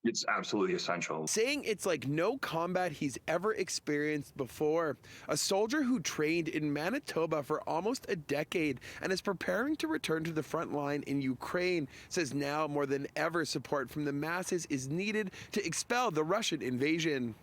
It's absolutely essential. Saying it's like no combat he's ever experienced before. A soldier who trained in Manitoba for almost a decade and is preparing to return to the front line in Ukraine says now more than ever support from the masses is needed to expel the Russian invasion.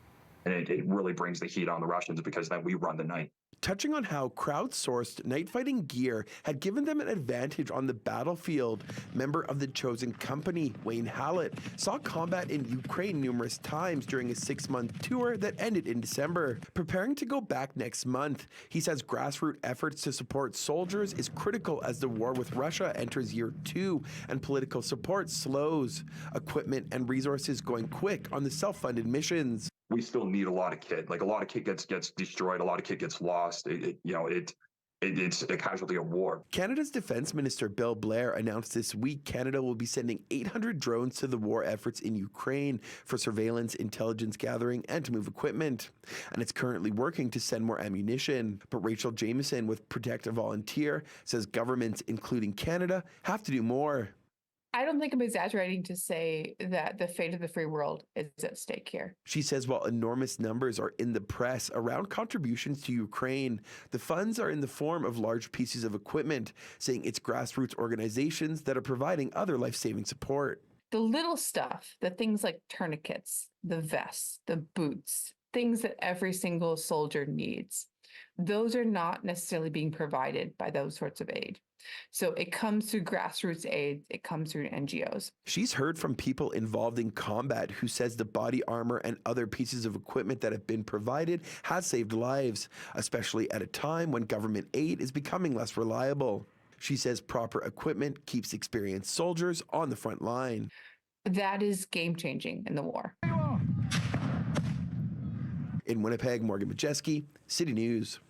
And it really brings the heat on the Russians because then we run the night. Touching on how crowdsourced night fighting gear had given them an advantage on the battlefield, member of the chosen company, Wayne Hallett, saw combat in Ukraine numerous times during a 6-month tour that ended in December. Preparing to go back next month, he says grassroots efforts to support soldiers is critical as the war with Russia enters year 2 and political support slows. Equipment and resources going quick on the self-funded missions. We still need a lot of kit. Like a lot of kit gets destroyed. A lot of kit gets lost. It's a casualty of war. Canada's Defence Minister Bill Blair announced this week Canada will be sending 800 drones to the war efforts in Ukraine for surveillance, intelligence gathering, and to move equipment. And it's currently working to send more ammunition. But Rachel Jameson with Protect a Volunteer says governments, including Canada, have to do more. I don't think I'm exaggerating to say that the fate of the free world is at stake here. She says while enormous numbers are in the press around contributions to Ukraine, the funds are in the form of large pieces of equipment, saying it's grassroots organizations that are providing other life-saving support. The little stuff, the things like tourniquets, the vests, the boots, things that every single soldier needs, those are not necessarily being provided by those sorts of aid. So it comes through grassroots aid, it comes through NGOs. She's heard from people involved in combat who says the body armor and other pieces of equipment that have been provided has saved lives, especially at a time when government aid is becoming less reliable. She says proper equipment keeps experienced soldiers on the front line. That is game-changing in the war. In Winnipeg, Morgan Modjeski, City News.